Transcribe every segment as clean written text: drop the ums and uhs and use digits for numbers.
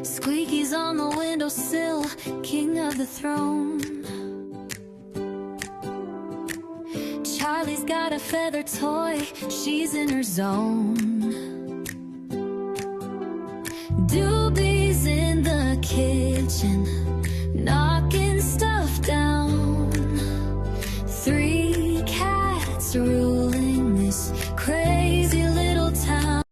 Squeaky's on the windowsill, king of the throne. Charlie's got a feather toy, she's in her zone. Doobie's in the kitchen, knocking stuff down. 3 cats ruling this crazy little town.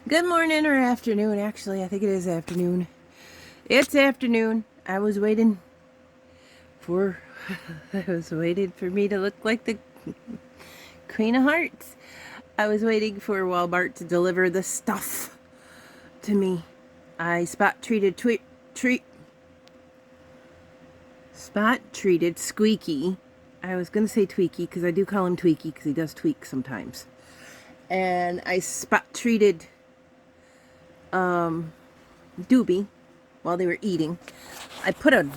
Good morning or afternoon. Actually, I think it is afternoon. It's afternoon. I was waiting for me to look like the Queen of Hearts. I was waiting for Walmart to deliver the stuff to me. I spot treated Squeaky. I was gonna say Tweaky because I do call him Tweaky because he does tweak sometimes. And I spot treated Doobie while they were eating. I put a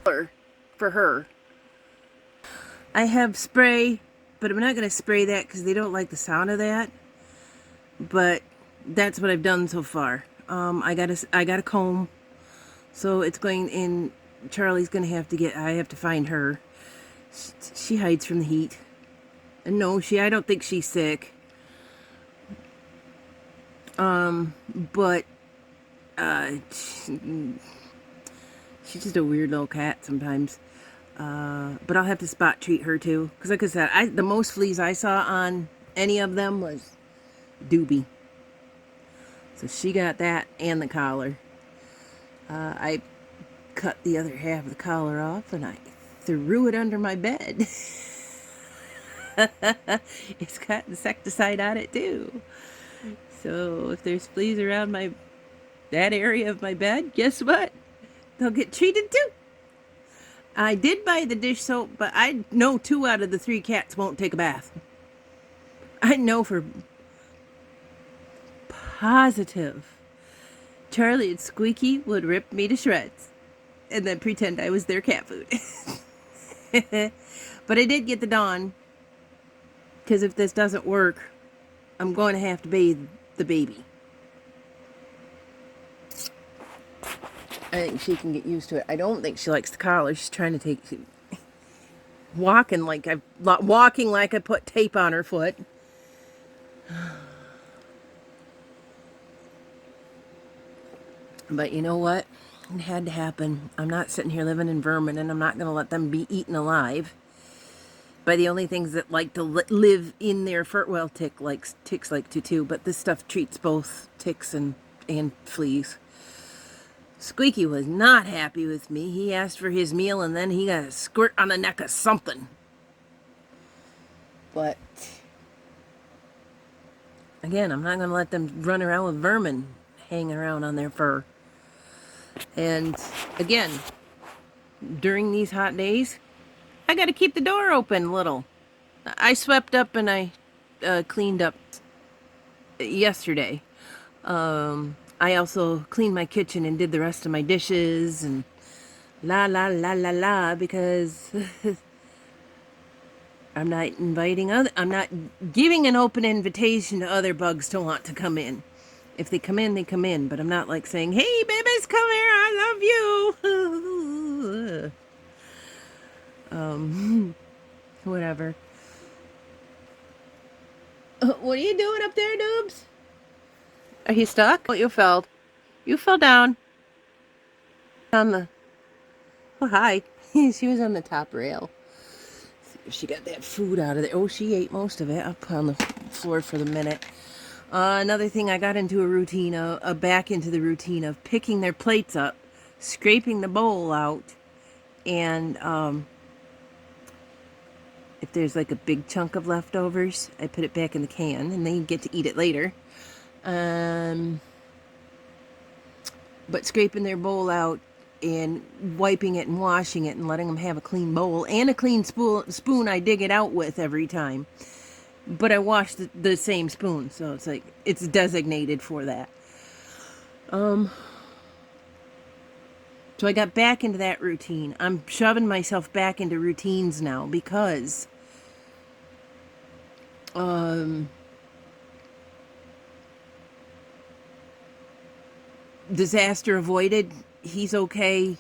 for her. I have spray, but I'm not going to spray that because they don't like the sound of that. But that's what I've done so far. I got a comb, so it's going in. Charlie's going to have to I have to find her. She hides from the heat. And no, I don't think she's sick. But she's just a weird little cat sometimes. But I'll have to spot treat her too, because like I said, the most fleas I saw on any of them was Doobie. So she got that and the collar. I cut the other half of the collar off and I threw it under my bed. It's got insecticide on it too. So if there's fleas around that area of my bed, guess what? They'll get treated too. I did buy the dish soap, but I know 2 out of the 3 cats won't take a bath. I know for positive. Charlie and Squeaky would rip me to shreds and then pretend I was their cat food. But I did get the Dawn, because if this doesn't work, I'm going to have to bathe the baby. I think she can get used to it. I don't think she likes the collar. She's trying to walking like I put tape on her foot. But you know what? It had to happen. I'm not sitting here living in vermin, and I'm not going to let them be eaten alive by the only things that like to live in their fur. Well, ticks like to too, but this stuff treats both ticks and fleas. Squeaky was not happy with me. He asked for his meal and then he got a squirt on the neck of something. But again, I'm not going to let them run around with vermin hanging around on their fur. And again, during these hot days, I got to keep the door open a little. I swept up and I cleaned up yesterday. I also cleaned my kitchen and did the rest of my dishes and because I'm not giving an open invitation to other bugs to want to come in. If they come in, they come in, but I'm not like saying, "Hey babies, come here, I love you." Whatever. What are you doing up there, Noobs? Are you stuck? Oh, you fell down. Oh, hi. She was on the top rail. See if she got that food out of there. Oh, she ate most of it. I'll put on the floor for the minute. Another thing, I got back into the routine of picking their plates up, scraping the bowl out, and if there's like a big chunk of leftovers, I put it back in the can, and they get to eat it later. But scraping their bowl out and wiping it and washing it and letting them have a clean bowl and a clean spoon I dig it out with every time. But I wash the same spoon, so it's like it's designated for that. So I got back into that routine. I'm shoving myself back into routines now because disaster avoided. He's okay.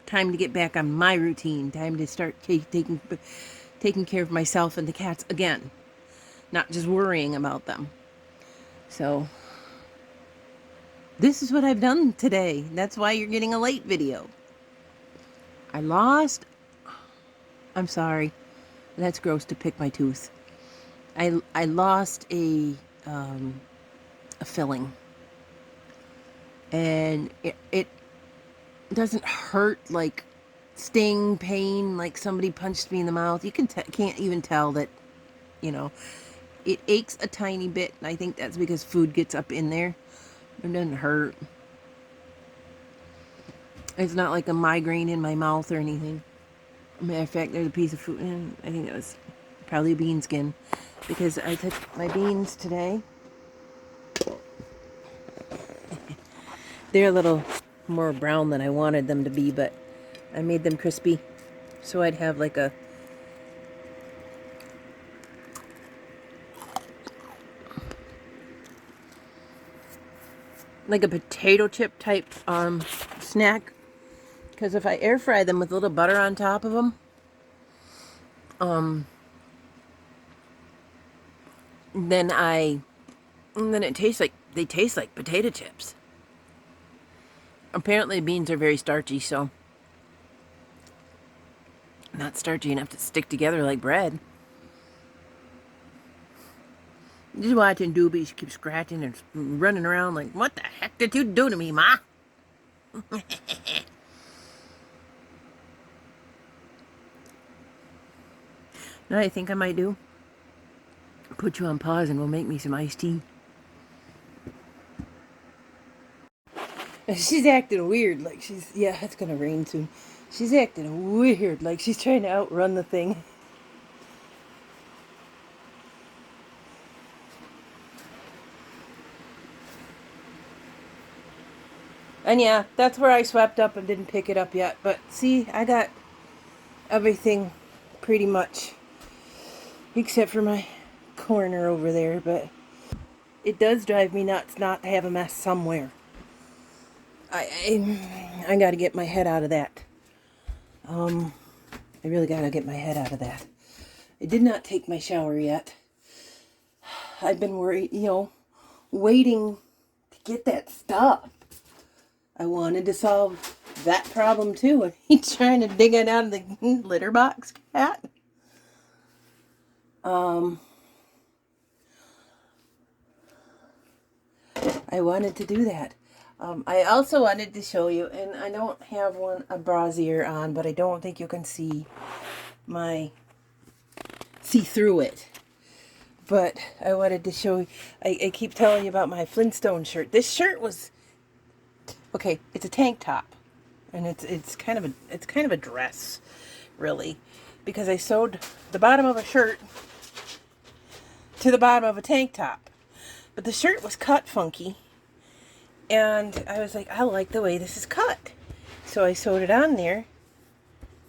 Time to get back on my routine. Time to start taking care of myself and the cats again. Not just worrying about them. So, this is what I've done today. That's why you're getting a late video. I'm sorry. That's gross to pick my tooth. I lost a filling. And it doesn't hurt like sting, pain, like somebody punched me in the mouth. You can't even tell that, you know, it aches a tiny bit. And I think that's because food gets up in there. It doesn't hurt. It's not like a migraine in my mouth or anything. Matter of fact, there's a piece of food, and I think it was probably a bean skin, because I took my beans today. They're a little more brown than I wanted them to be, but I made them crispy, so I'd have like a potato chip type snack. Because if I air fry them with a little butter on top of them, then it tastes like, they taste like potato chips. Apparently beans are very starchy, so not starchy enough to stick together like bread. Just watching Doobie, she keeps scratching and running around like, what the heck did you do to me, Ma? Now I think I might do, put you on pause and go make me some iced tea. She's acting weird, like yeah, it's gonna rain soon. She's acting weird, like she's trying to outrun the thing. And yeah, that's where I swept up and didn't pick it up yet. But see, I got everything pretty much, except for my corner over there. But it does drive me nuts not to have a mess somewhere. I got to get my head out of that. I really got to get my head out of that. I did not take my shower yet. I've been worried, waiting to get that stuff. I wanted to solve that problem too. And he's trying to dig it out of the litter box, cat. I wanted to do that. I also wanted to show you, and I don't have a brassiere on, but I don't think you can see through it. But I wanted to show you, I keep telling you about my Flintstone shirt. This shirt was, okay, it's a tank top, and it's kind of a dress, really, because I sewed the bottom of a shirt to the bottom of a tank top, but the shirt was cut funky, and I was like, I like the way this is cut, so I sewed it on there.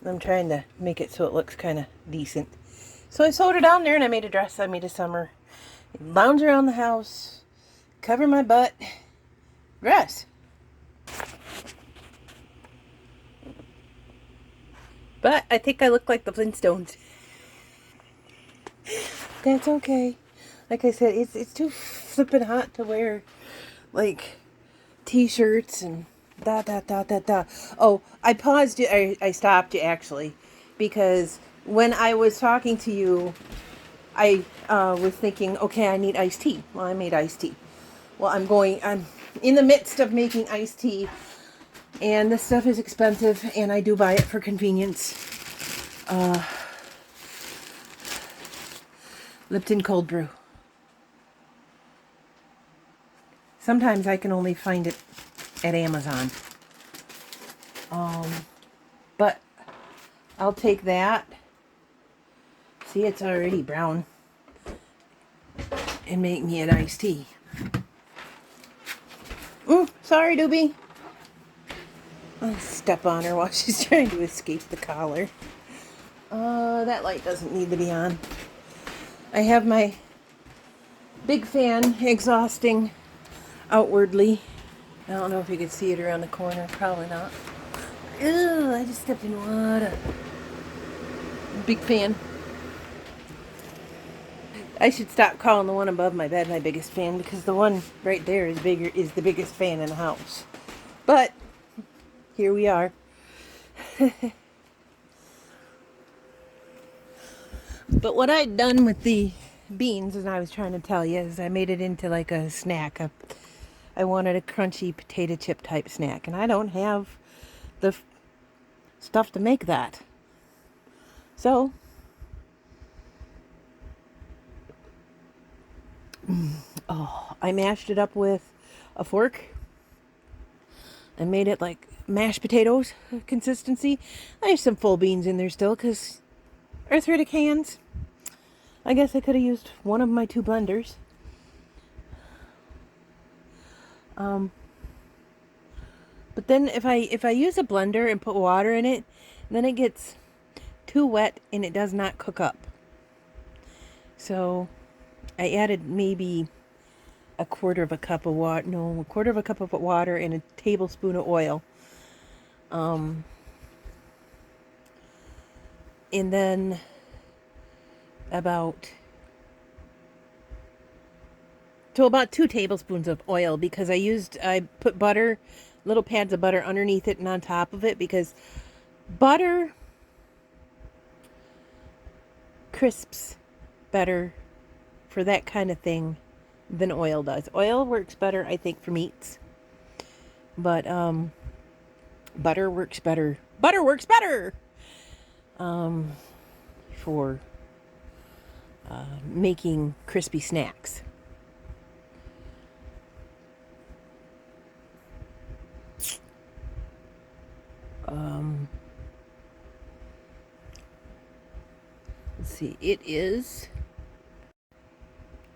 I'm trying to make it so it looks kind of decent. So I sewed it on there, and I made a dress. I made a summer lounge around the house, cover my butt dress. But I think I look like the Flintstones. That's okay. Like I said, it's too flippin' hot to wear like t-shirts and da. Oh, I paused it. I stopped you actually, because when I was talking to you, I was thinking, okay, I need iced tea. Well, I made iced tea. Well, I'm in the midst of making iced tea, and this stuff is expensive, and I do buy it for convenience. Lipton Cold Brew. Sometimes I can only find it at Amazon. But I'll take that. See, it's already brown. And make me an iced tea. Sorry, Doobie. I'll step on her while she's trying to escape the collar. That light doesn't need to be on. I have my big fan exhausting outwardly. I don't know if you could see it around the corner. Probably not. Ew, I just stepped in water. Big fan. I should stop calling the one above my bed my biggest fan, because the one right there is the biggest fan in the house. But here we are. But what I'd done with the beans, as I was trying to tell you, is I made it into like a snack. I wanted a crunchy potato chip type snack, and I don't have the stuff to make that. So I mashed it up with a fork. I made it like mashed potatoes consistency. I have some full beans in there still because arthritic hands. I guess I could have used one of my 2 blenders. But then if I use a blender and put water in it, then it gets too wet and it does not cook up. So I added maybe a quarter of a cup of water, a quarter of a cup of water and a tablespoon of oil. And then about 2 tablespoons of oil, because I put butter, little pads of butter underneath it and on top of it, because butter crisps better for that kind of thing than oil does. Oil works better, I think, for meats. But butter works better. Butter works better for making crispy snacks. Let's see, it is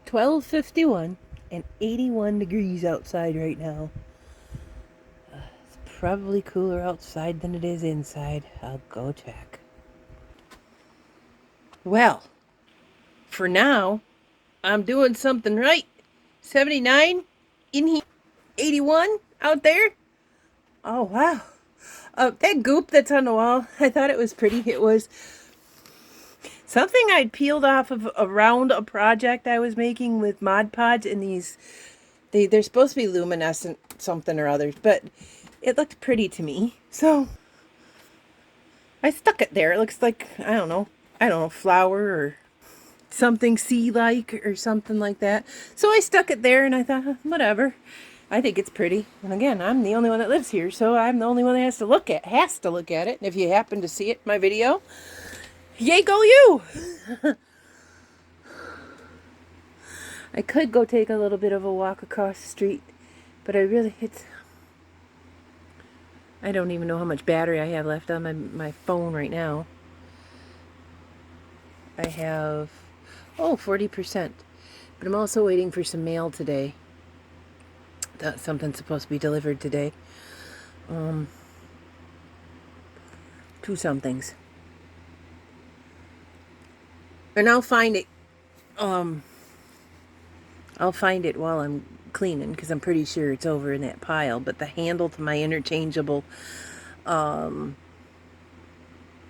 12:51 and 81 degrees outside right now. It's probably cooler outside than it is inside. I'll go check. Well, for now, I'm doing something right. 79 in here, 81 out there. Oh, wow. That goop that's on the wall, I thought it was pretty. It was something I'd peeled off of around a project I was making with Mod Podge, and they're supposed to be luminescent something or other, but it looked pretty to me. So I stuck it there. It looks like, I don't know, flower or something sea-like or something like that. So I stuck it there and I thought, whatever. I think it's pretty. And again, I'm the only one that lives here, so I'm the only one that has to look at it. And if you happen to see it in my video, yay go you! I could go take a little bit of a walk across the street, but I don't even know how much battery I have left on my phone right now. I have, 40%. But I'm also waiting for some mail today. Something's supposed to be delivered today. 2 somethings. And I'll find it. I'll find it while I'm cleaning, because I'm pretty sure it's over in that pile. But the handle to my interchangeable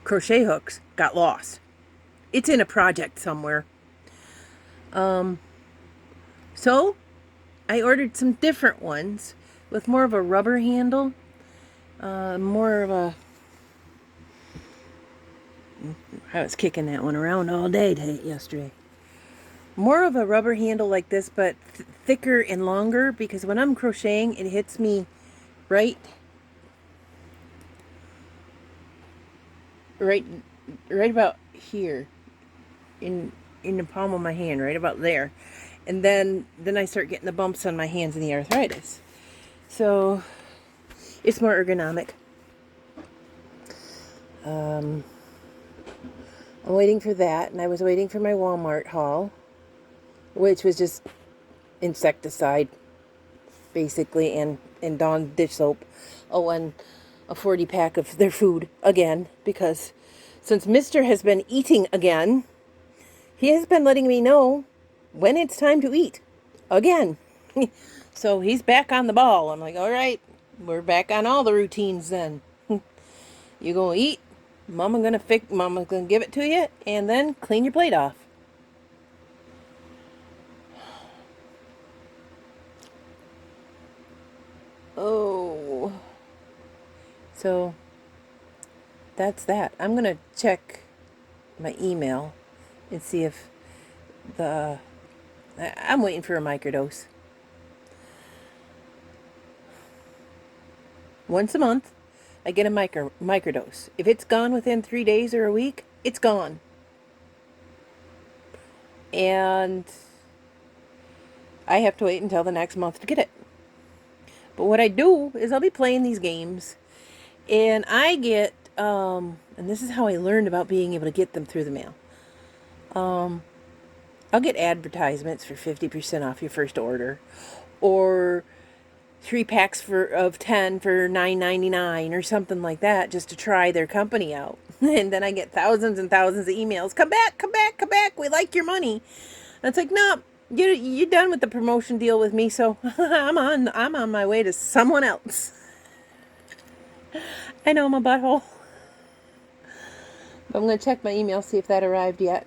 crochet hooks got lost. It's in a project somewhere. So I ordered some different ones with more of a rubber handle. I was kicking that one around all day yesterday. More of a rubber handle like this, but thicker and longer, because when I'm crocheting, it hits me right about here in the palm of my hand, right about there. And then I start getting the bumps on my hands and the arthritis. So it's more ergonomic. I'm waiting for that, and I was waiting for my Walmart haul, which was just insecticide, basically, and Dawn dish soap. Oh, and a 40-pack of their food again, because since Mr. has been eating again, he has been letting me know when it's time to eat again. So he's back on the ball. I'm like, all right, we're back on all the routines then. You gonna eat, Mama's gonna give it to you, and then clean your plate off. Oh. So that's that. I'm gonna check my email and see if I'm waiting for a microdose. Once a month, I get a microdose. If it's gone within 3 days or a week, it's gone. And I have to wait until the next month to get it. But what I do is I'll be playing these games, and I get, and this is how I learned about being able to get them through the mail. I'll get advertisements for 50% off your first order, or 3 packs of 10 for $9.99 or something like that, just to try their company out. And then I get thousands and thousands of emails. Come back, come back, come back. We like your money. And it's like, no, you're done with the promotion deal with me, so I'm on my way to someone else. I know, my butthole. But I'm going to check my email, see if that arrived yet.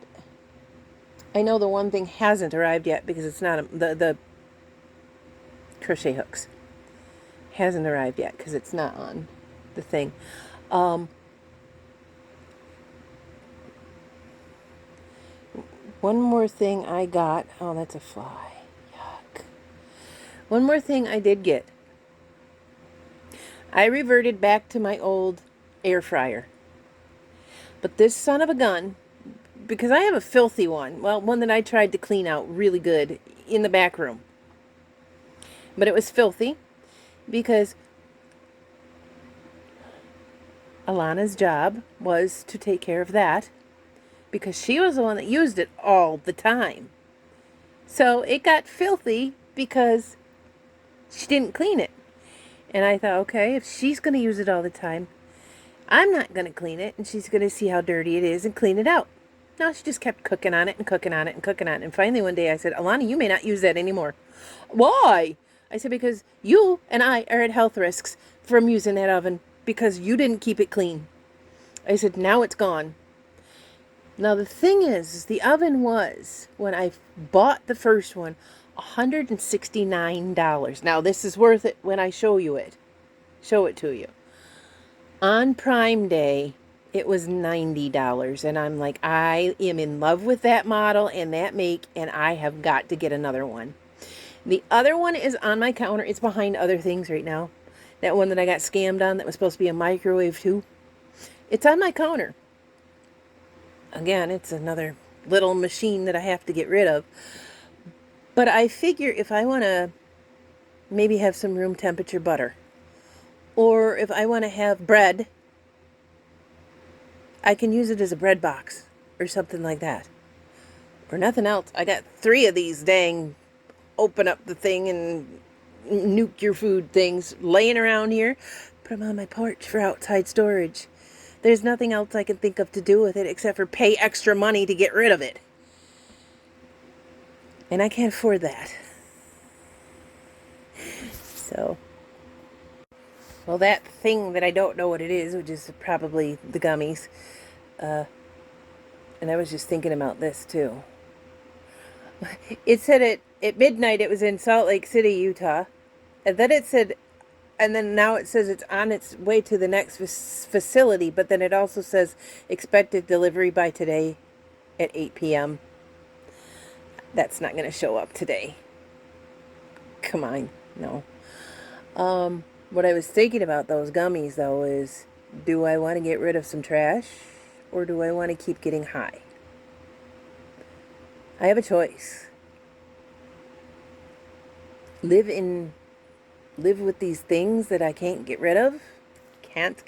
I know the one thing hasn't arrived yet because it's not the crochet hooks. Hasn't arrived yet because it's not on the thing. One more thing I got. Oh, that's a fly. Yuck. One more thing I did get. I reverted back to my old air fryer. But this son of a gun, because I have a filthy one. Well, one that I tried to clean out really good in the back room. But it was filthy because Alana's job was to take care of that, because she was the one that used it all the time. So it got filthy because she didn't clean it. And I thought, okay, if she's going to use it all the time, I'm not going to clean it, and she's going to see how dirty it is and clean it out. No, she just kept cooking on it and cooking on it and cooking on it. And finally one day I said, Alana, you may not use that anymore. Why? I said, because you and I are at health risks from using that oven because you didn't keep it clean. I said, now it's gone. Now the thing is the oven was, when I bought the first one, $169. Now this is worth it when I show it to you. On Prime Day, it was $90, and I'm like, I am in love with that model and that make, and I have got to get another one. The other one is on my counter. It's behind other things right now. That one that I got scammed on that was supposed to be a microwave too. It's on my counter. Again, it's another little machine that I have to get rid of. But I figure if I want to maybe have some room temperature butter, or if I want to have bread, I can use it as a bread box or something like that. Or nothing else. I got 3 of these dang open up the thing and nuke your food things laying around here. Put them on my porch for outside storage. There's nothing else I can think of to do with it except for pay extra money to get rid of it. And I can't afford that. So, well, that thing that I don't know what it is, which is probably the gummies. And I was just thinking about this too. It said at midnight it was in Salt Lake City, Utah. And then it said, and then now it says it's on its way to the next facility. But then it also says expected delivery by today at 8 p.m. That's not going to show up today. Come on, no. What I was thinking about those gummies, though, is do I want to get rid of some trash, or do I want to keep getting high? I have a choice. Live with these things that I can't get rid of, can't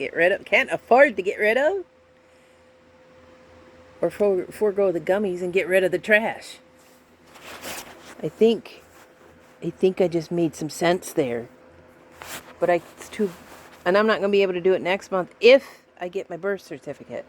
afford to get rid of, or forego the gummies and get rid of the trash. I think I just made some sense there. But it's too, and I'm not going to be able to do it next month if I get my birth certificate.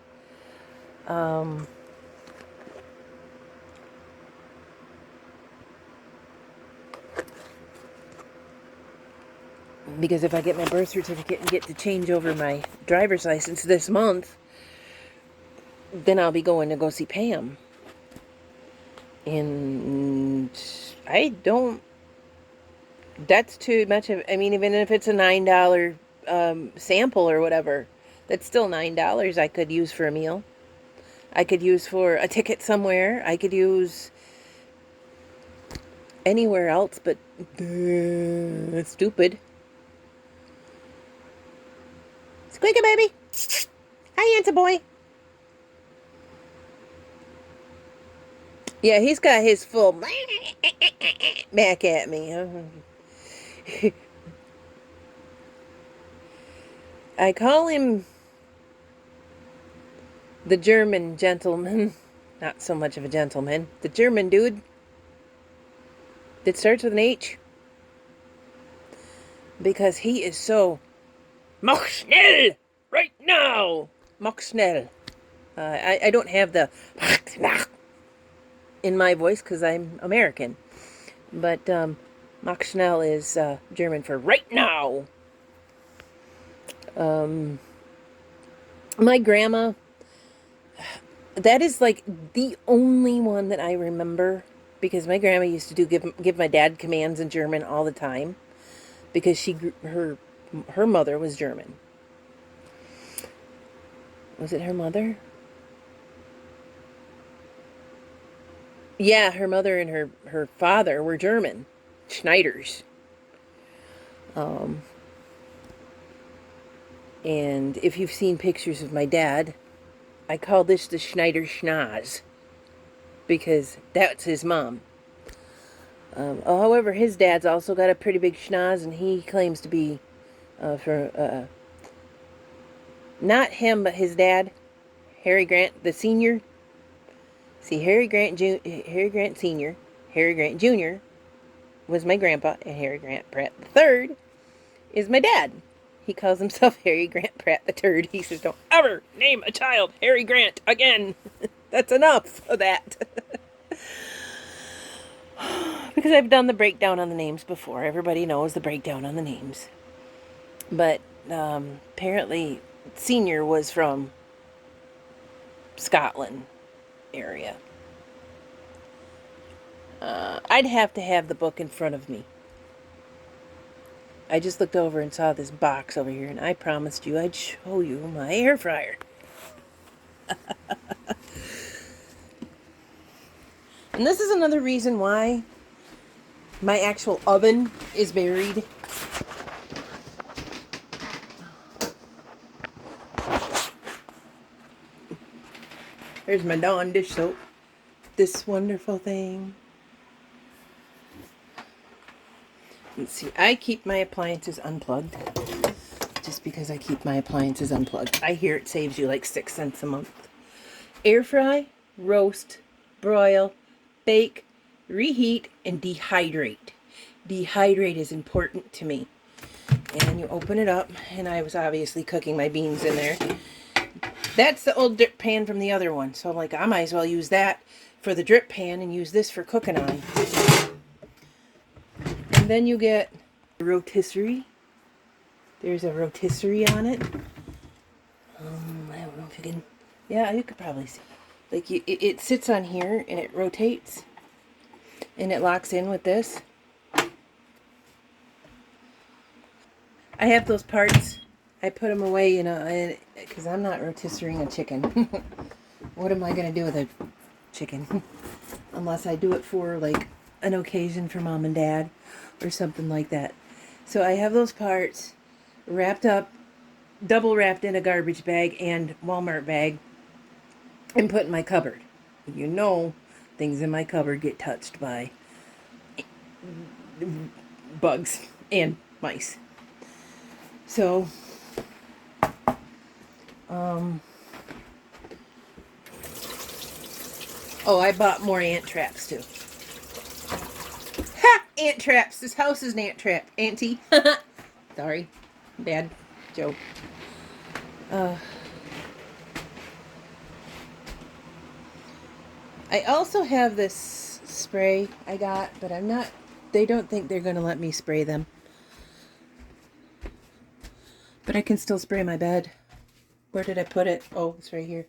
Because if I get my birth certificate and get to change over my driver's license this month, then I'll be going to go see Pam. And I don't, that's too much of, I mean, even if it's a $9 sample or whatever, that's still $9 I could use for a meal. I could use for a ticket somewhere. I could use anywhere else, but it's stupid. Squeaky baby. Hi, Auntie boy. Yeah, he's got his full back at me. I call him the German gentleman. Not so much of a gentleman. The German dude that starts with an H. Because he is so... Mach schnell! Right now! Mach schnell. I don't have the... in my voice because I'm American. But Mach schnell is German for right now. My grandma... That is like the only one that I remember, because my grandma used to give my dad commands in German all the time, because her mother was German. Was it her mother? Yeah, her mother and her father were German, Schneiders. And if you've seen pictures of my dad, I call this the Schneider Schnoz, because that's his mom. However, his dad's also got a pretty big schnoz, and he claims to be not him, but his dad, Harry Grant the senior. See, Harry Grant Senior, Harry Grant Jr. was my grandpa, and Harry Grant Pratt III is my dad. He calls himself Harry Grant Pratt III. He says, "Don't ever name a child Harry Grant again." That's enough of that. Because I've done the breakdown on the names before. Everybody knows the breakdown on the names. But apparently Senior was from Scotland area. I'd have to have the book in front of me. I just looked over and saw this box over here, and I promised you I'd show you my air fryer. And this is another reason why my actual oven is buried. There's my Dawn dish soap. This wonderful thing. Let's see, I keep my appliances unplugged. Just because I keep my appliances unplugged. I hear it saves you like 6 cents a month. Air fry, roast, broil, bake, reheat, and dehydrate. Dehydrate is important to me. And you open it up, and I was obviously cooking my beans in there. That's the old drip pan from the other one. So I'm like, I might as well use that for the drip pan and use this for cooking on. And then you get a rotisserie. There's a rotisserie on it. I don't know if you can... Yeah, you could probably see. Like, it sits on here, and it rotates. And it locks in with this. I have those parts. I put them away, you know, because I'm not rotisserieing a chicken. What am I going to do with a chicken? Unless I do it for, like, an occasion for mom and dad or something like that. So I have those parts wrapped up, double wrapped in a garbage bag and Walmart bag, and put in my cupboard. You know, things in my cupboard get touched by bugs and mice. So, oh, I bought more ant traps too. Ha! Ant traps. This house is an ant trap. Auntie. Sorry. Bad joke. I also have this spray I got, but I'm not... They don't think they're going to let me spray them. But I can still spray my bed. Where did I put it? Oh, it's right here.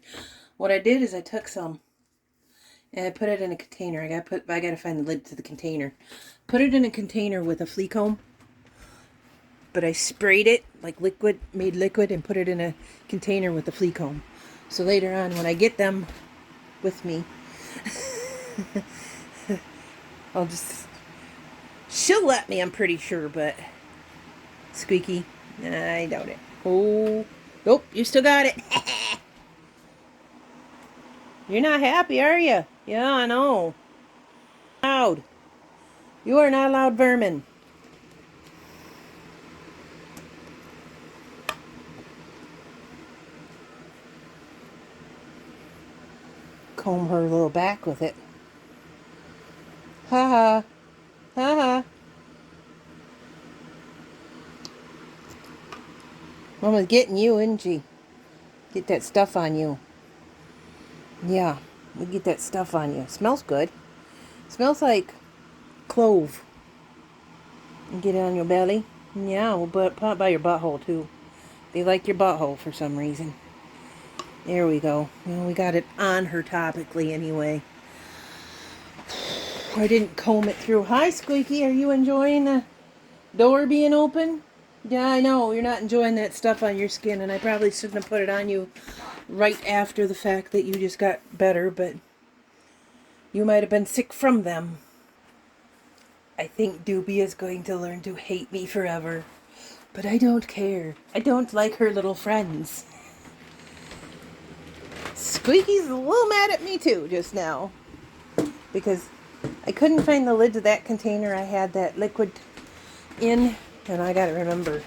What I did is I took some and I put it in a container. I gotta find the lid to the container. Put it in a container with a flea comb. But I sprayed it like liquid, made liquid, and put it in a container with a flea comb. So later on, when I get them with me, I'll just... She'll let me, I'm pretty sure, but... Squeaky, I doubt it. Oh, nope, you still got it. You're not happy, are you? Yeah, I know. Loud. You are not loud vermin. Comb her little back with it. Ha ha. Ha ha. Mama's getting you, isn't she? Get that stuff on you. Yeah, we get that stuff on you. Smells good. Smells like clove. And get it on your belly. Yeah, we'll put it by your butthole too. They like your butthole for some reason. There we go. Well, we got it on her topically anyway. I didn't comb it through. Hi, Squeaky. Are you enjoying the door being open? Yeah, I know. You're not enjoying that stuff on your skin, and I probably shouldn't have put it on you right after the fact that you just got better, but you might have been sick from them. I think Doobie is going to learn to hate me forever, but I don't care. I don't like her little friends. Squeaky's a little mad at me too just now, because I couldn't find the lid to that container I had that liquid in, and I gotta remember.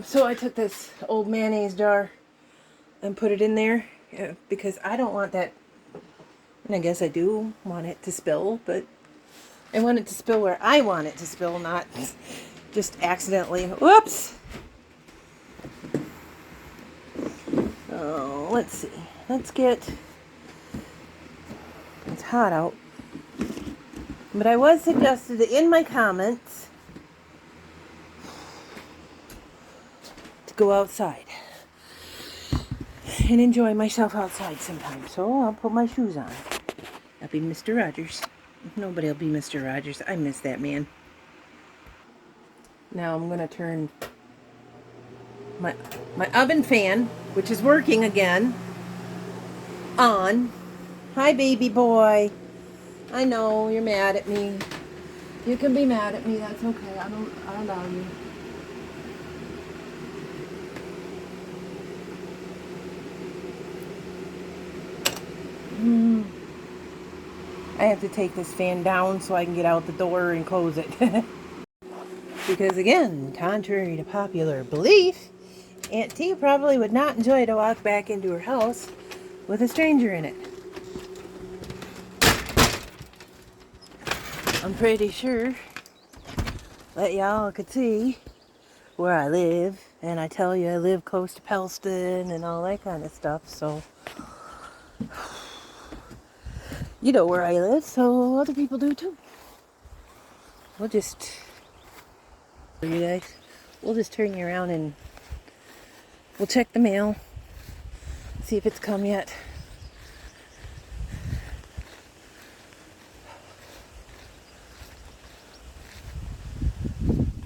So I took this old mayonnaise jar and put it in there, because I don't want that, and I guess I do want it to spill, but I want it to spill where I want it to spill, not just accidentally. Whoops! Oh, let's see. Let's get... It's hot out. But I was suggested in my comments to go outside and enjoy myself outside sometime. So I'll put my shoes on. I'll be Mr. Rogers. Nobody will be Mr. Rogers. I miss that man. Now I'm going to turn my oven fan, which is working again, on. Hi, baby boy. I know you're mad at me. You can be mad at me. That's okay. I allow you. I have to take this fan down so I can get out the door and close it. Because again, contrary to popular belief, Aunt T probably would not enjoy to walk back into her house with a stranger in it. I'm pretty sure that y'all could see where I live, and I tell you I live close to Pelston and all that kind of stuff, so you know where I live, so other people do too. We'll just, you guys, we'll just turn you around and we'll check the mail, see if it's come yet.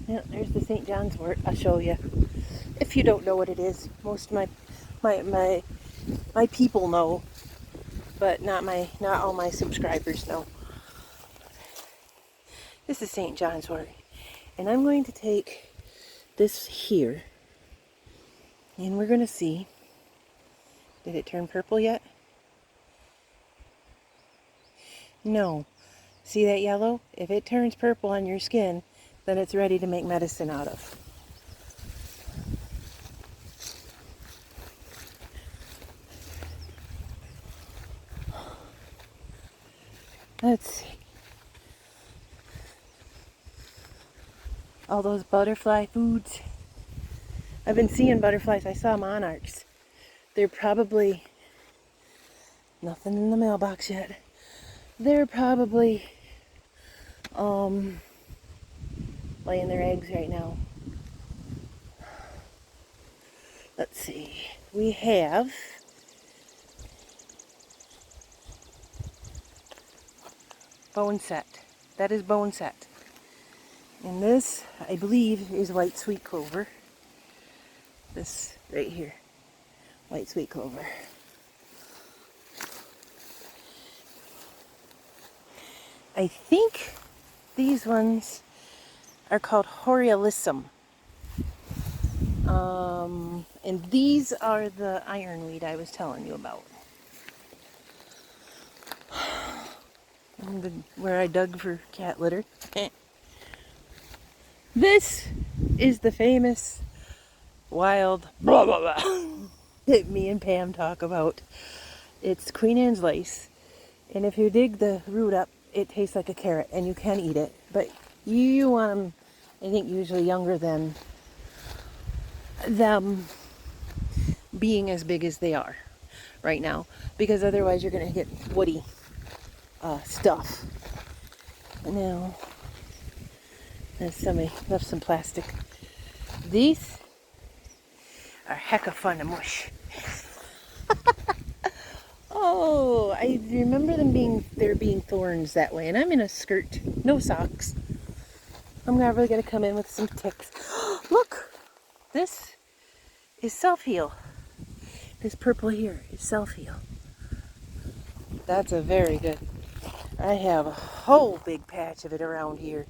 Yeah, there's the St. John's wort. I'll show you. If you don't know what it is, most of my people know, but not all my subscribers know. This is St. John's wort, and I'm going to take this here, and we're going to see. Did it turn purple yet? No. See that yellow? If it turns purple on your skin, then it's ready to make medicine out of. Let's see. All those butterfly foods. I've been seeing butterflies. I saw monarchs. They're probably... Nothing in the mailbox yet. They're probably laying their eggs right now. Let's see. We have boneset. That is boneset. And this, I believe, is white sweet clover. This right here. White sweet clover. I think these ones are called Horiolisum. And these are the ironweed I was telling you about. Where I dug for cat litter. This is the famous wild blah blah blah that me and Pam talk about. It's Queen Anne's lace. And if you dig the root up, it tastes like a carrot and you can eat it. But you want them, I think, usually younger than them being as big as they are right now. Because otherwise you're going to get woody stuff. Now, somebody left some plastic. These are hecka fun to mush. Oh, I remember there being thorns that way, and I'm in a skirt, no socks. I'm probably gonna come in with some ticks. Look, this is self-heal. This purple here is self-heal. That's a very good. I have a whole big patch of it around here.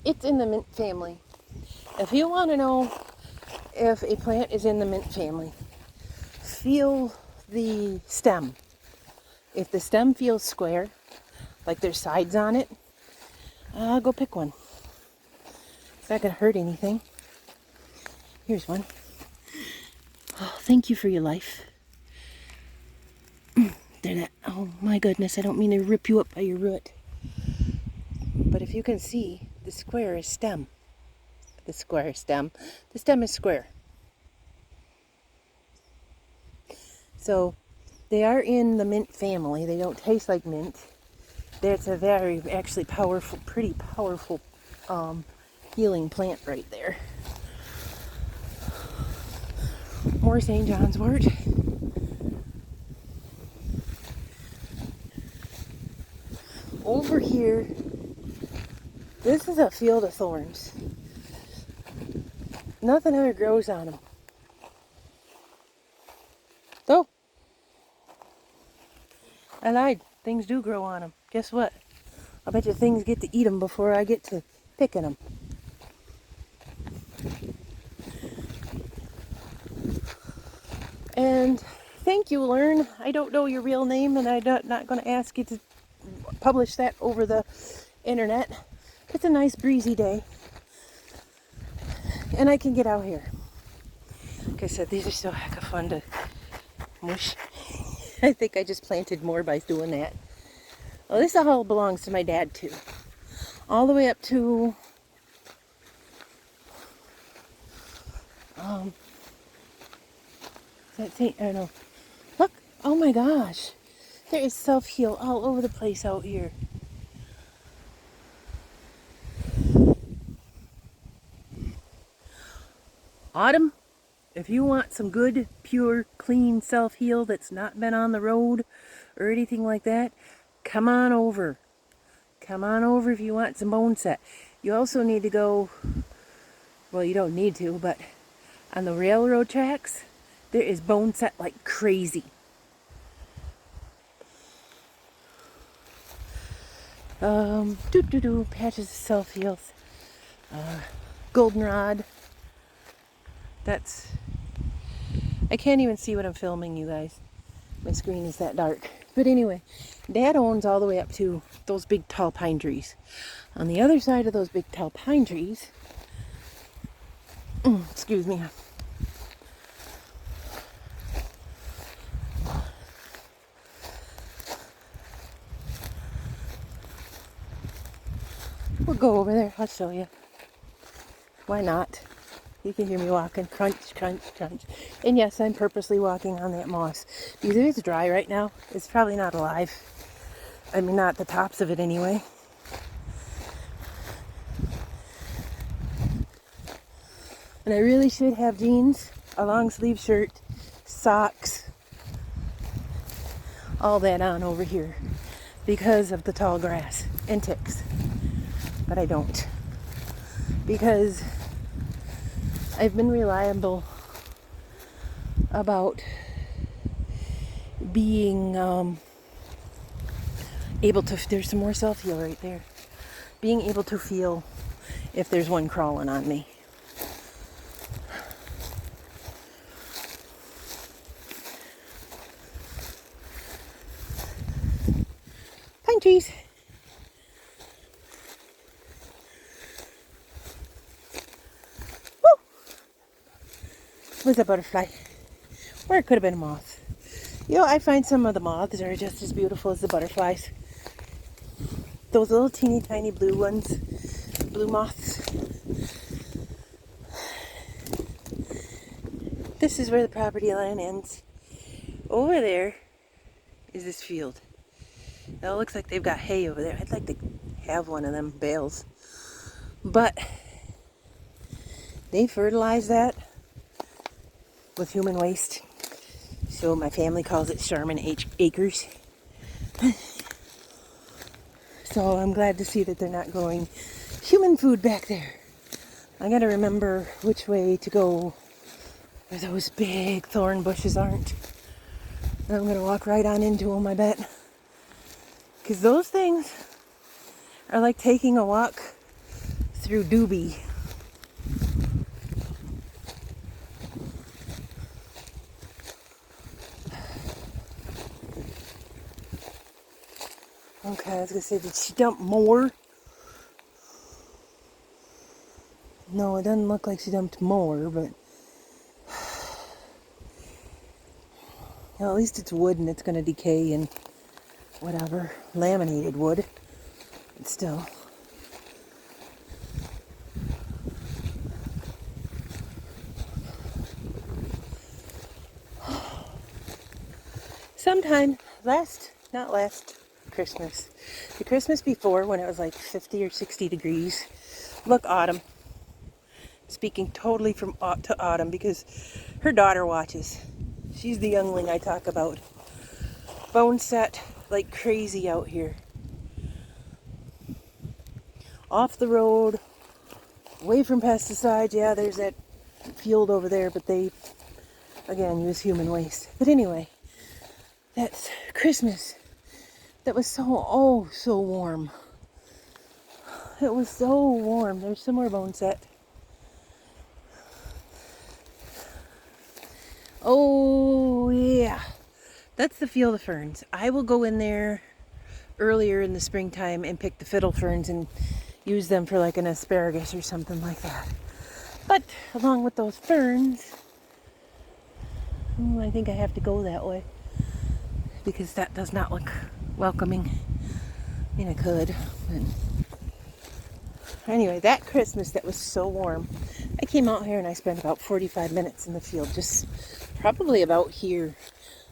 It's in the mint family. If you want to know if a plant is in the mint family, feel the stem. If the stem feels square, like there's sides on it, go pick one. It's not going to hurt anything. Here's one. Oh, thank you for your life. Oh my goodness, I don't mean to rip you up by your root. But if you can see, the square is stem. The stem is square. So they are in the mint family. They don't taste like mint. That's a very actually powerful, pretty powerful healing plant right there. More St. John's wort. Over here, this is a field of thorns. Nothing ever grows on them. So, I lied. Things do grow on them. Guess what? I bet you things get to eat them before I get to picking them. And thank you, Learn. I don't know your real name, and I'm not going to ask you to publish that over the internet. It's a nice breezy day, and I can get out here. Like I said, these are so hecka fun to mush. I think I just planted more by doing that. Well, this all belongs to my dad too. All the way up to I don't know. Look, oh my gosh. There is self-heal all over the place out here. Autumn, if you want some good, pure, clean self-heal that's not been on the road or anything like that, come on over. Come on over if you want some boneset. You also need to go, well, you don't need to, but on the railroad tracks, there is boneset like crazy. Patches of self-heals. Goldenrod. I can't even see what I'm filming, you guys. My screen is that dark. But anyway, Dad owns all the way up to those big tall pine trees. On the other side of those big tall pine trees, excuse me. We'll go over there. I'll show you. Why not? You can hear me walking. Crunch, crunch, crunch. And yes, I'm purposely walking on that moss. Because if it's dry right now, it's probably not alive. I mean, not the tops of it anyway. And I really should have jeans a long sleeve shirt, socks, all that on over here because of the tall grass and ticks. But I don't, because I've been reliable about being able to, there's some more self-heal right there, being able to feel if there's one crawling on me. Pine trees. Woo! Was a butterfly, or it could have been a moth. You know, I find some of the moths are just as beautiful as the butterflies. Those little teeny tiny blue ones, blue moths. This is where the property line ends. Over there is this field. Now it looks like they've got hay over there. I'd like to have one of them bales. But they fertilize that with human waste. So my family calls it Sherman Acres. So I'm glad to see that they're not growing human food back there. I gotta remember which way to go where those big thorn bushes aren't. And I'm gonna walk right on into them, I bet. Because those things are like taking a walk through doobie. Okay, I was gonna say, did she dump more? No, it doesn't look like she dumped more, but well, at least it's wood and it's gonna decay and whatever. Laminated wood. But still. Sometime not last Christmas, the Christmas before, when it was like 50 or 60 degrees, look, Autumn, speaking totally from to Autumn, because her daughter watches. She's the youngling I talk about. Bone set like crazy out here. Off the road, away from pesticides. Yeah, there's that field over there, but they, again, use human waste. But anyway, that's Christmas. That was so warm. It was so warm. There's some more bone set. Oh, yeah. That's the field of ferns. I will go in there earlier in the springtime and pick the fiddle ferns and use them for like an asparagus or something like that. But along with those ferns, I think I have to go that way, because that does not look welcoming. I mean, I could, but anyway, that Christmas that was so warm, I came out here and I spent about 45 minutes in the field, just probably about here.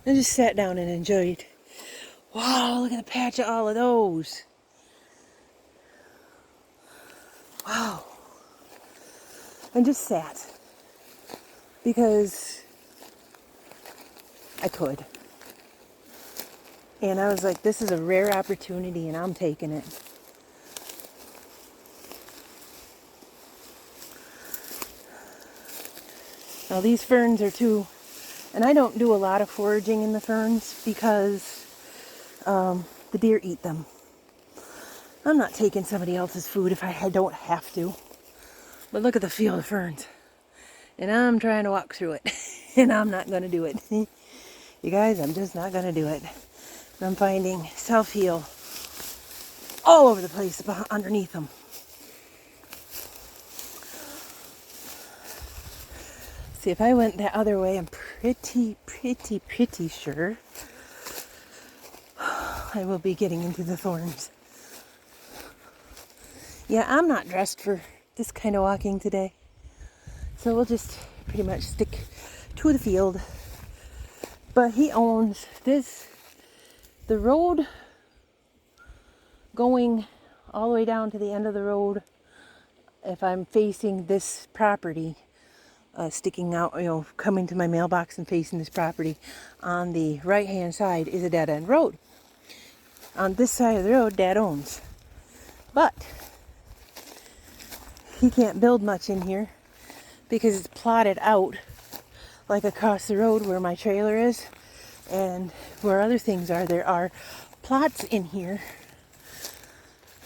I just sat down and enjoyed. Wow, look at the patch of all of those. Wow. And just sat, because I could. And I was like, this is a rare opportunity and I'm taking it. Now these ferns are too, and I don't do a lot of foraging in the ferns because the deer eat them. I'm not taking somebody else's food if I don't have to. But look at the field of ferns. And I'm trying to walk through it. And I'm not going to do it. You guys, I'm just not going to do it. I'm finding self-heal all over the place underneath them. See, if I went that other way, I'm pretty sure I will be getting into the thorns. Yeah, I'm not dressed for this kind of walking today. So we'll just pretty much stick to the field. But he owns this, the road going all the way down to the end of the road. If I'm facing this property, sticking out, coming to my mailbox and facing this property. On the right hand side is a dead end road. On this side of the road, Dad owns. But he can't build much in here because it's plotted out like across the road where my trailer is and where other things are. There are plots in here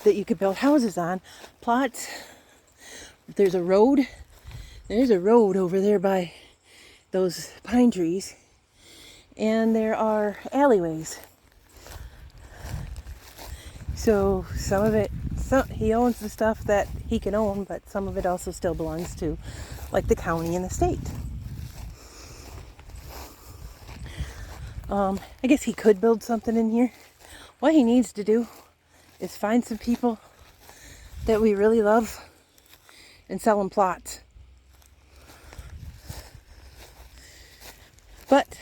that you could build houses on. Plots. There's a road. There's a road over there by those pine trees. And there are alleyways. So some of it, he owns the stuff that he can own, but some of it also still belongs to like the county and the state. I guess he could build something in here. What he needs to do is find some people that we really love and sell them plots. But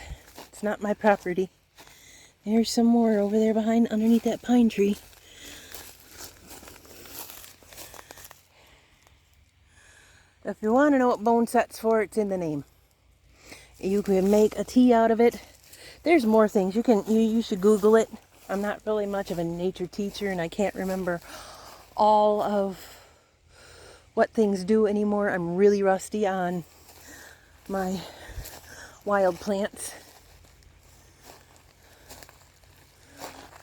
it's not my property. There's some more over there underneath that pine tree. If you want to know what bone set's for, it's in the name. You can make a tea out of it. There's more things. You should Google it. I'm not really much of a nature teacher, and I can't remember all of what things do anymore. I'm really rusty on my wild plants.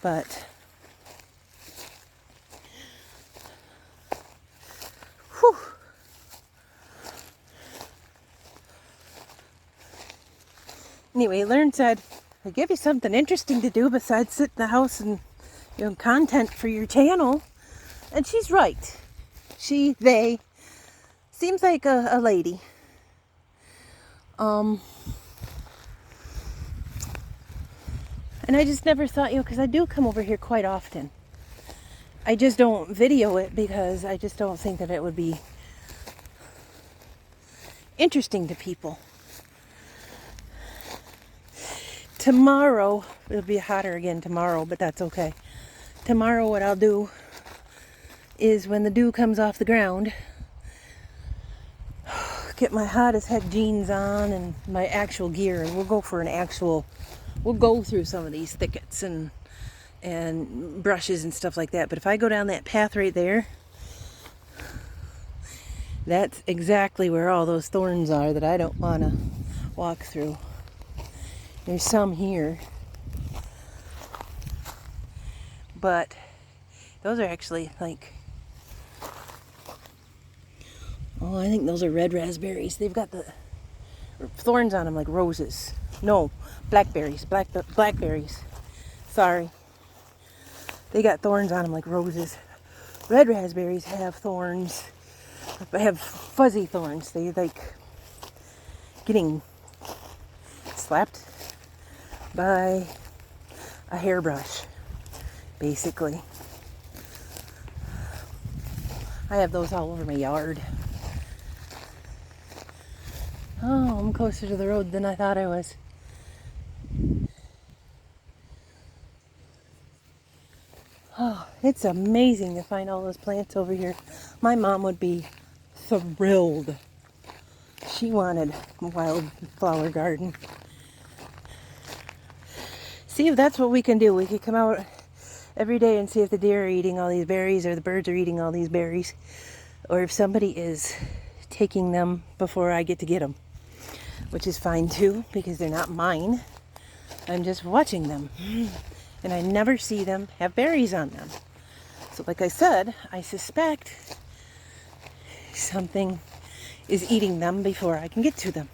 But whew. Anyway, Learn said, I'll give you something interesting to do besides sit in the house and content for your channel. And she's right. They seems like a lady. And I just never thought, because I do come over here quite often. I just don't video it because I just don't think that it would be interesting to people. Tomorrow, it'll be hotter again tomorrow, but that's okay. Tomorrow what I'll do is when the dew comes off the ground, get my hot as heck jeans on and my actual gear, and we'll go through some of these thickets and brushes and stuff like that. But if I go down that path right there, that's exactly where all those thorns are that I don't want to walk through. There's some here, but those are actually I think those are red raspberries. They've got the thorns on them like roses. No, blackberries. Blackberries. Sorry. They got thorns on them like roses. Red raspberries have thorns. They have fuzzy thorns. They like getting slapped by a hairbrush, basically. I have those all over my yard. Oh, I'm closer to the road than I thought I was. Oh, it's amazing to find all those plants over here. My mom would be thrilled. She wanted a wildflower garden. See if that's what we can do. We could come out every day and see if the deer are eating all these berries or the birds are eating all these berries, or if somebody is taking them before I get to get them, which is fine too because they're not mine. I'm just watching them, and I never see them have berries on them. So like I said, I suspect something is eating them before I can get to them,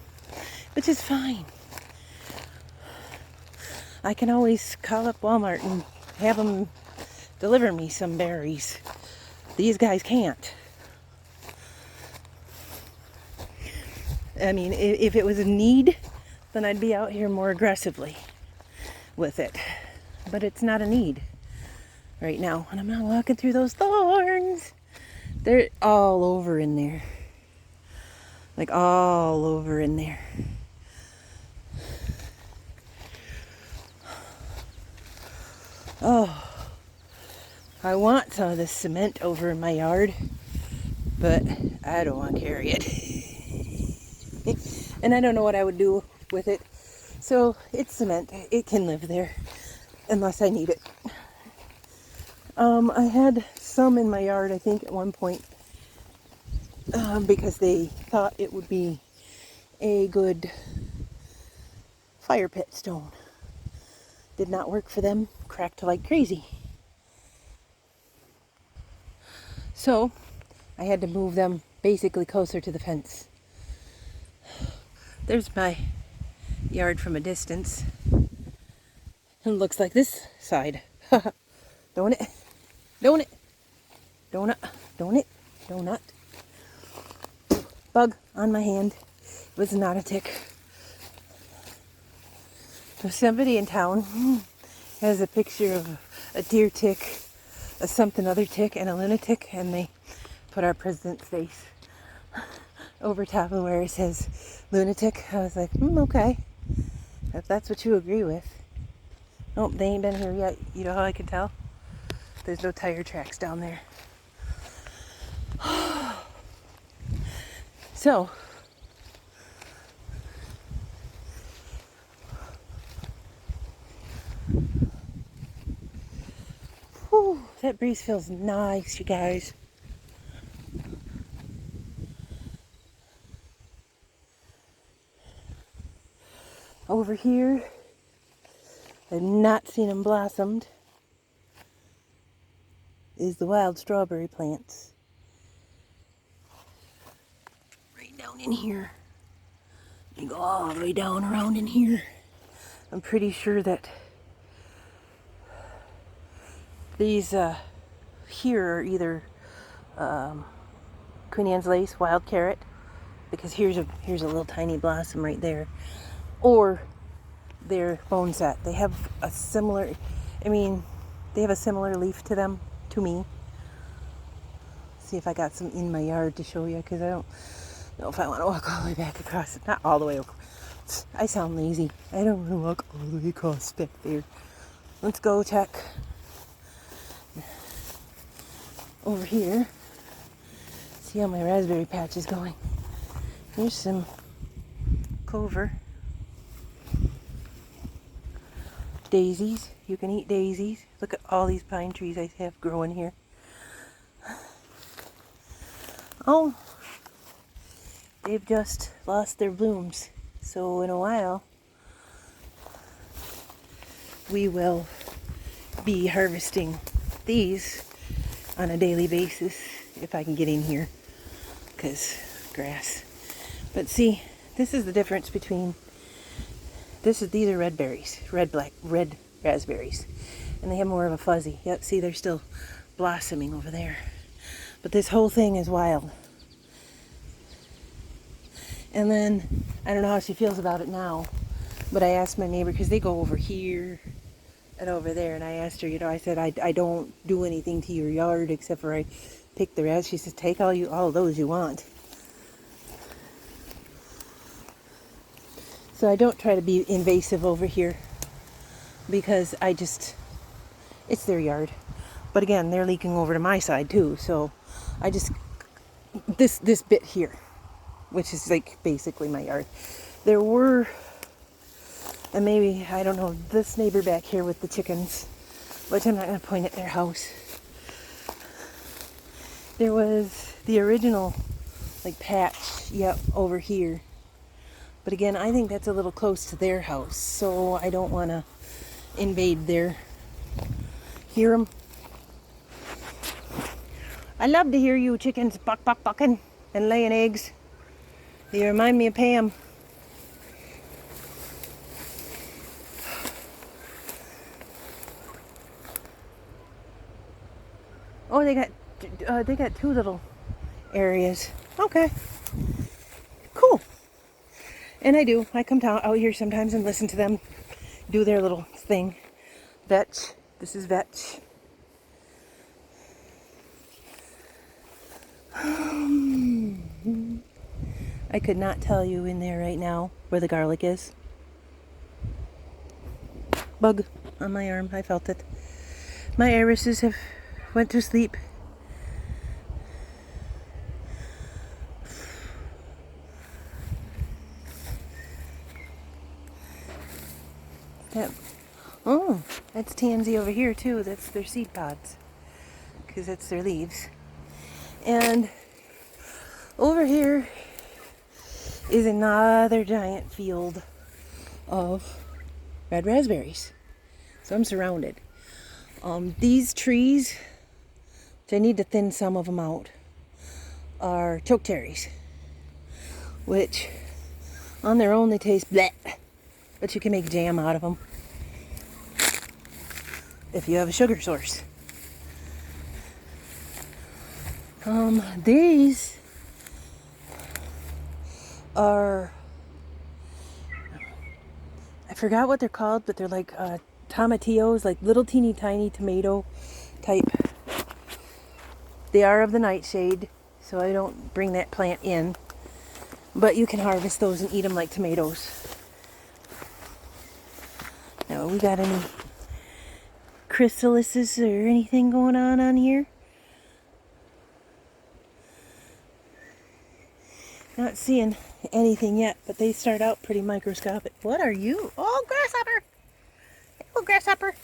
which is fine. I can always call up Walmart and have them deliver me some berries. These guys can't. I mean, if it was a need, then I'd be out here more aggressively with it. But it's not a need right now. And I'm not walking through those thorns. They're all over in there. Like all over in there. Oh, I want some of this cement over in my yard, but I don't want to carry it. And I don't know what I would do with it. So it's cement. It can live there unless I need it. I had some in my yard, I think, at one point, because they thought it would be a good fire pit stone. Did not work for them. Cracked like crazy. So I had to move them basically closer to the fence. There's my yard from a distance. It looks like this side. Don't it? Don't it? Donut. Don't it? Donut. Bug on my hand. It was not a tick. So somebody in town has a picture of a deer tick, a something other tick, and a lunatic, and they put our president's face over top of where it says lunatic. I was like, okay, if that's what you agree with. Nope, they ain't been here yet. You know how I can tell? There's no tire tracks down there. So, whew, that breeze feels nice, you guys. Over here, I've not seen them blossomed, is the wild strawberry plants. Right down in here. You go all the way down around in here. I'm pretty sure that these here are either Queen Anne's lace, wild carrot, because here's a little tiny blossom right there, or they're boneset. They have a similar, they have a similar leaf to them, to me. See if I got some in my yard to show you, because I don't know if I want to walk all the way back across it. Not all the way across. I sound lazy. I don't want to walk all the way across back there. Let's go check over here. See how my raspberry patch is going. Here's some clover. Daisies. You can eat daisies. Look at all these pine trees I have growing here. Oh, they've just lost their blooms. So in a while, we will be harvesting these on a daily basis if I can get in here, because grass. But see, this is the difference between these are red berries, red raspberries, and they have more of a fuzzy. Yep, see, they're still blossoming over there, but this whole thing is wild. And then I don't know how she feels about it now, but I asked my neighbor, because they go over here and over there, and I asked her, I said, I don't do anything to your yard except for I pick the raspberries. She says, take all of those you want. So I don't try to be invasive over here, because it's their yard. But again, they're leaking over to my side too, so I just, this bit here, which is like basically my yard. There were, and maybe, I don't know, this neighbor back here with the chickens, which I'm not going to point at their house. There was the original, like, patch, yep, over here. But again, I think that's a little close to their house, so I don't want to invade their, hear them? I love to hear you chickens bucking and laying eggs. They remind me of Pam. Oh, they got two little areas. Okay, cool. And I come down out here sometimes and listen to them do their little thing. Vetch. This is vetch. I could not tell you in there right now where the garlic is. Bug on my arm. I felt it. My irises have went to sleep. That, oh, that's tansy over here too. That's their seed pods. Because that's their leaves. And over here is another giant field of red raspberries. So I'm surrounded. These trees, which I need to thin some of them out, are chokecherries, which on their own they taste bleh, but you can make jam out of them if you have a sugar source. These are, I forgot what they're called, but they're like tomatillos, like little teeny tiny tomato type. They are of the nightshade, so I don't bring that plant in, but you can harvest those and eat them like tomatoes. Now, we got any chrysalises or anything going on here? Not seeing anything yet, but they start out pretty microscopic. What are you? Oh, grasshopper! Oh, grasshopper!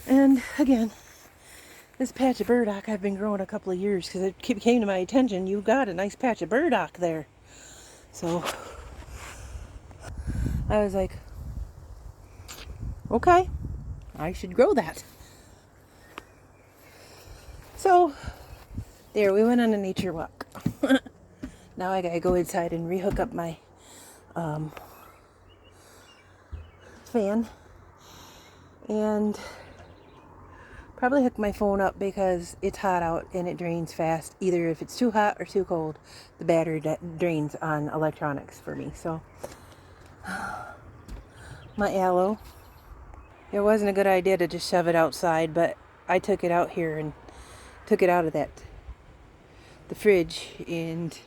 And again, this patch of burdock I've been growing a couple of years because it came to my attention. You've got a nice patch of burdock there. So I was like, okay, I should grow that. So there, we went on a nature walk. Now I gotta go inside and rehook up my fan and probably hook my phone up because it's hot out and it drains fast. Either if it's too hot or too cold, the battery drains on electronics for me. So my aloe, it wasn't a good idea to just shove it outside, but I took it out here and took it out of the fridge, and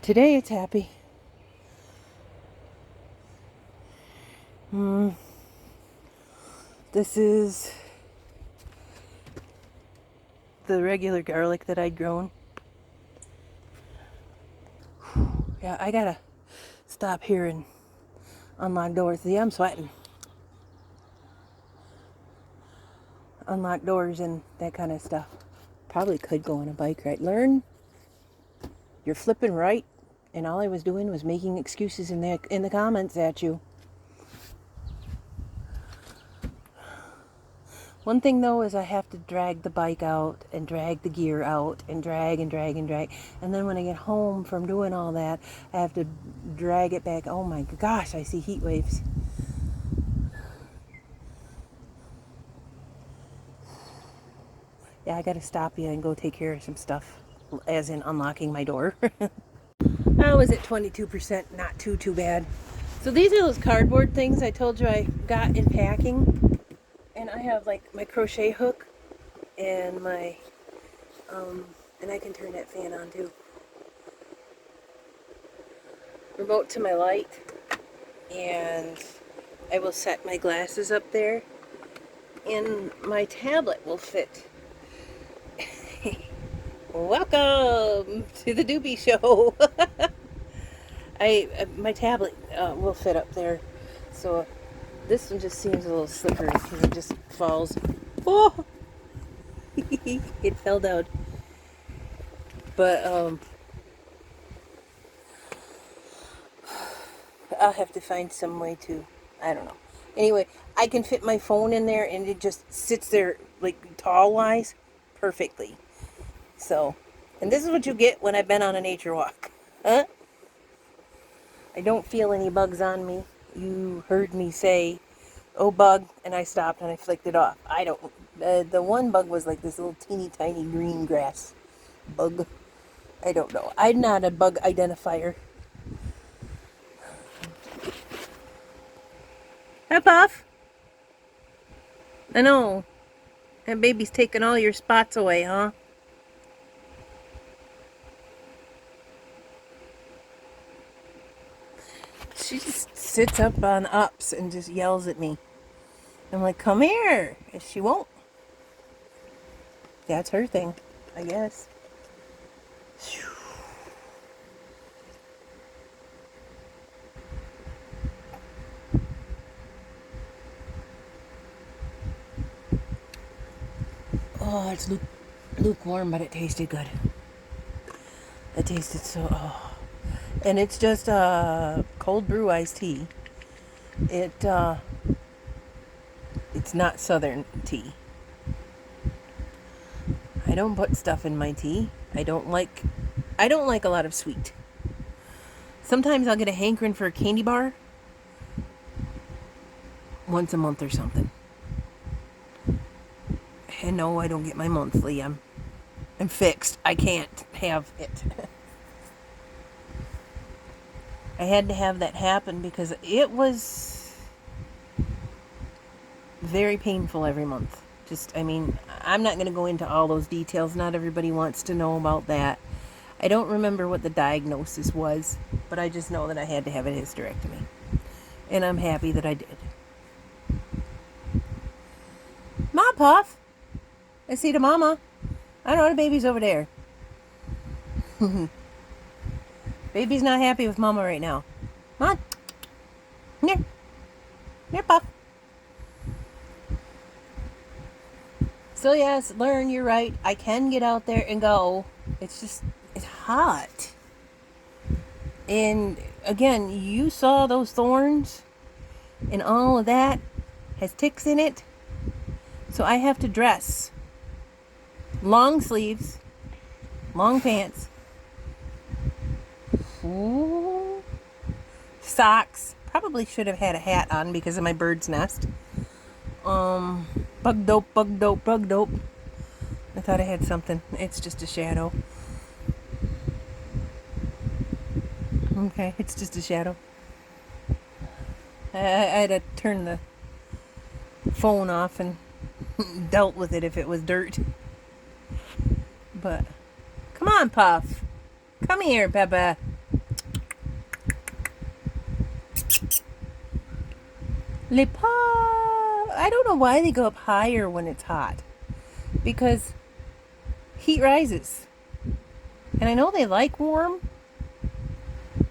today it's happy. This is the regular garlic that I'd grown. Yeah, I gotta stop here and unlock doors. See, I'm sweating. Unlock doors and that kind of stuff. Probably could go on a bike ride. Learn. You're flipping right, and all I was doing was making excuses in the comments at you. One thing though is I have to drag the bike out and drag the gear out and drag and drag and drag. And then when I get home from doing all that, I have to drag it back. Oh my gosh, I see heat waves. Yeah, I gotta stop you and go take care of some stuff, as in unlocking my door. I was at 22%, not too bad. So these are those cardboard things I told you I got in packing. And I have like my crochet hook and my, and I can turn that fan on too. Remote to my light. And I will set my glasses up there. And my tablet will fit. Welcome to the Doobie Show. My tablet will fit up there. So this one just seems a little slippery because it just falls. Oh! It fell down. But I'll have to find some way to, I don't know. Anyway, I can fit my phone in there and it just sits there like tall-wise perfectly. So, and this is what you get when I've been on a nature walk. Huh? I don't feel any bugs on me. You heard me say, oh bug, and I stopped and I flicked it off. I don't, the one bug was like this little teeny tiny green grass bug. I don't know. I'm not a bug identifier. Hi, Puff. I know. That baby's taking all your spots away, huh? She just sits up on ups and just yells at me. I'm like, come here. And she won't. That's her thing, I guess. it's lukewarm, but it tasted good. It tasted so... Oh. And it's just cold brew iced tea. It's not Southern tea. I don't put stuff in my tea. I don't like a lot of sweet. Sometimes I'll get a hankering for a candy bar once a month or something. And no, I don't get my monthly. I'm fixed. I can't have it. I had to have that happen because it was very painful every month. I'm not going to go into all those details. Not everybody wants to know about that. I don't remember what the diagnosis was, but I just know that I had to have a hysterectomy. And I'm happy that I did. Ma, Puff! I see the mama. I know the baby's over there. Baby's not happy with mama right now. Come on. Here. Here, Puff. So yes, learn, you're right. I can get out there and go. It's hot. And again, you saw those thorns and all of that has ticks in it. So I have to dress. Long sleeves, long pants, ooh, socks. Probably should have had a hat on because of my bird's nest. Bug dope. I thought I had something. It's just a shadow. Okay, it's just a shadow. I had to turn the phone off and dealt with it if it was dirt. But, come on, Puff. Come here, Peppa. Les pas. I don't know why they go up higher when it's hot. Because heat rises. And I know they like warm,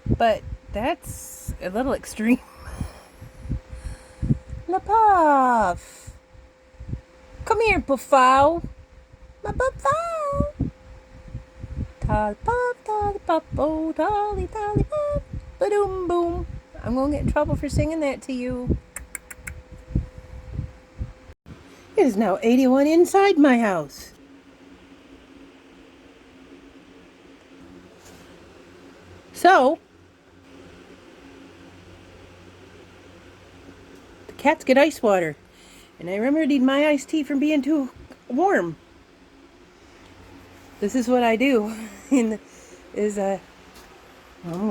but that's a little extreme. La Puff. Come here, Puffao. My Puffao. Tolly pop, oh, tolly pop. Ba-doom boom. I'm going to get in trouble for singing that to you. It is now 81 inside my house. So, the cats get ice water. And I remedied my iced tea from being too warm. This is what I do. I'm going to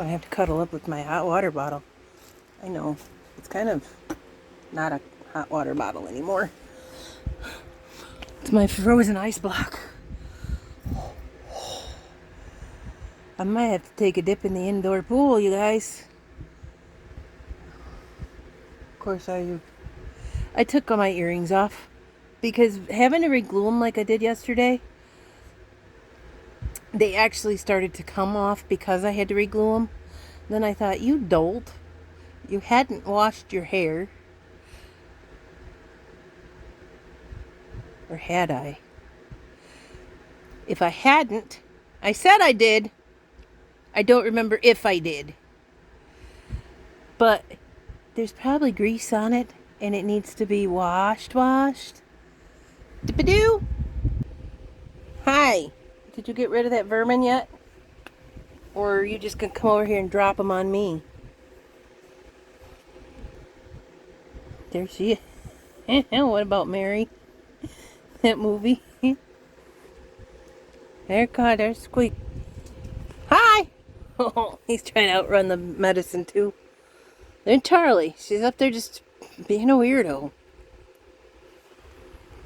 have to cuddle up with my hot water bottle. I know, it's kind of not a hot water bottle anymore. It's my frozen ice block. I might have to take a dip in the indoor pool, you guys. Of course, I took all my earrings off because having to reglue them like I did yesterday, they actually started to come off because I had to reglue them. Then I thought, you dolt, you hadn't washed your hair. Or had I? If I hadn't, I said I did. I don't remember if I did. But there's probably grease on it and it needs to be washed. Dip-a-doo. Hi. Did you get rid of that vermin yet? Or are you just going to come over here and drop them on me? There she is. What about Mary? That movie. There's Squeak. Hi! Oh, he's trying to outrun the medicine too. Then Charlie. She's up there just being a weirdo.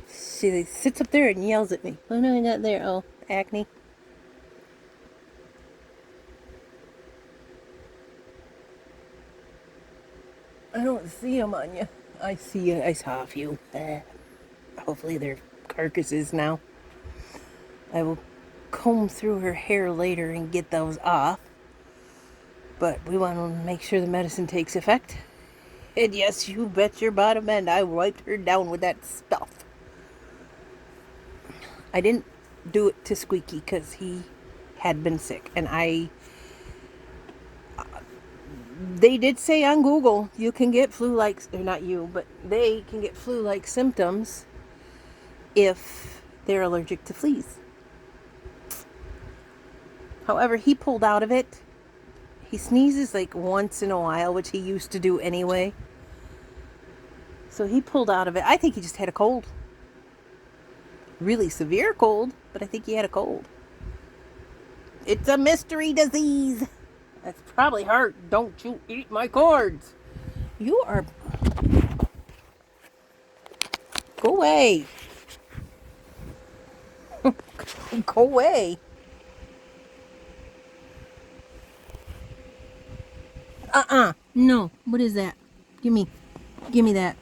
She sits up there and yells at me. Oh no, not there. Oh, acne. I don't see them on you. I see you. I saw a few. Hopefully they're carcasses now. I will comb through her hair later and get those off. But we want to make sure the medicine takes effect. And yes, you bet your bottom end I wiped her down with that stuff. I didn't do it to Squeaky because he had been sick. And they did say on Google, you can get flu-like, or not you, but they can get flu-like symptoms if they're allergic to fleas. However, he pulled out of it. He sneezes like once in a while, which he used to do anyway. So he pulled out of it. I think he just had a cold. Really severe cold, but I think he had a cold. It's a mystery disease. That's probably hurt. Don't you eat my cords. You are... Go away. Go away. No. What is that? Give me that.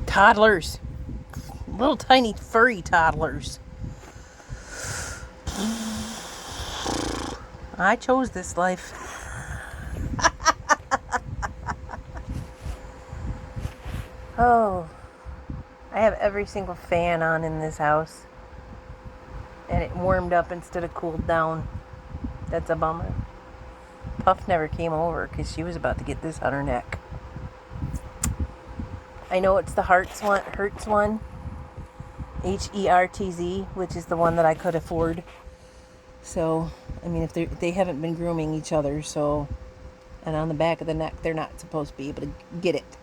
Toddlers. Little tiny furry toddlers. I chose this life. Oh. I have every single fan on in this house. And it warmed up instead of cooled down. That's a bummer. Puff never came over because she was about to get this on her neck. I know it's the Hertz one, Hertz, which is the one that I could afford. So, I mean, if they haven't been grooming each other, so, and on the back of the neck, they're not supposed to be able to get it.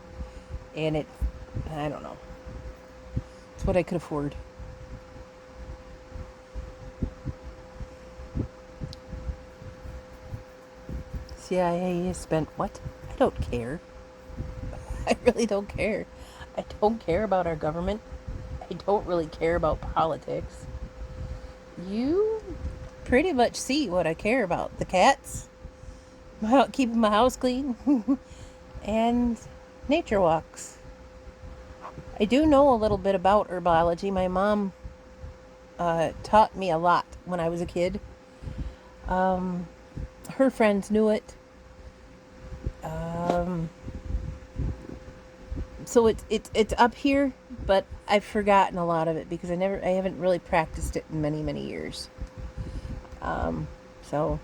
And it, I don't know. It's what I could afford. CIA has spent what? I don't care. I really don't care. I don't care about our government. I don't really care about politics. You pretty much see what I care about. The cats, keeping my house clean, and nature walks. I do know a little bit about herbology. My mom taught me a lot when I was a kid. Her friends knew it. So it's up here, but I've forgotten a lot of it because I haven't really practiced it in many, many years. So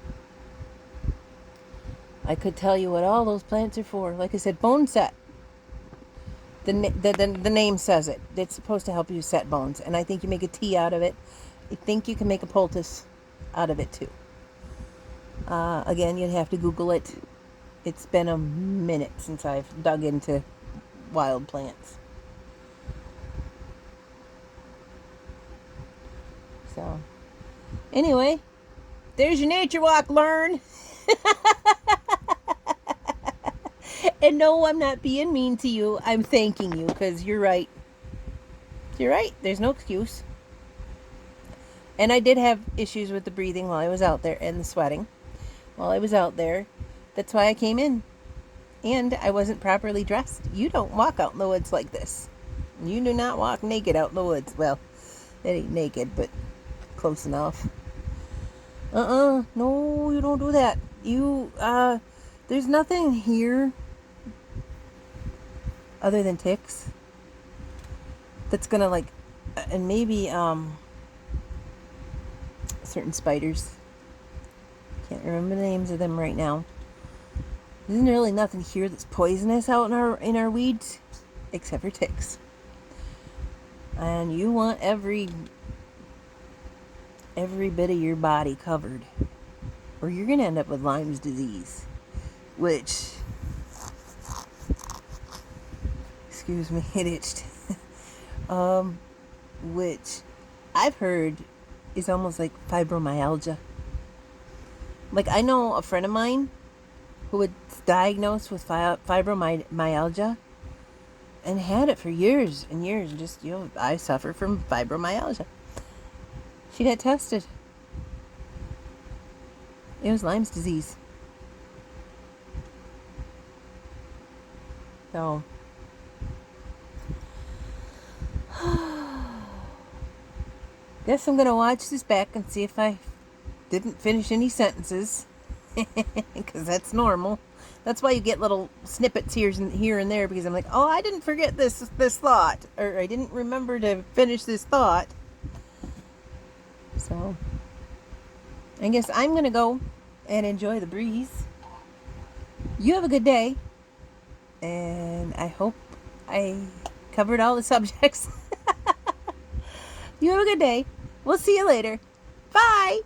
I could tell you what all those plants are for. Like I said, bone set. The name says it. It's supposed to help you set bones, and I think you make a tea out of it. I think you can make a poultice out of it too. Again, you'd have to Google it. It's been a minute since I've dug into wild plants. So, anyway, there's your nature walk, learn. And no, I'm not being mean to you. I'm thanking you because you're right. You're right. There's no excuse. And I did have issues with the breathing while I was out there and the sweating while I was out there. That's why I came in. And I wasn't properly dressed. You don't walk out in the woods like this. You do not walk naked out in the woods. Well, it ain't naked, but close enough. No, you don't do that. There's nothing here other than ticks that's gonna and maybe certain spiders. Can't remember the names of them right now. There's really nothing here that's poisonous out in our weeds, except for ticks. And you want every bit of your body covered, or you're gonna end up with Lyme's disease, which, excuse me, it itched. Which I've heard is almost like fibromyalgia. Like, I know a friend of mine who was diagnosed with fibromyalgia and had it for years and years. Just, I suffer from fibromyalgia. She got tested. It was Lyme's disease. So, guess I'm gonna watch this back and see if I didn't finish any sentences. Because that's normal. That's why you get little snippets here and there, because I'm like, oh, I didn't forget this thought, or I didn't remember to finish this thought. So I guess I'm gonna go and enjoy the breeze. You have a good day, and I hope I covered all the subjects. You have a good day. We'll see you later. Bye.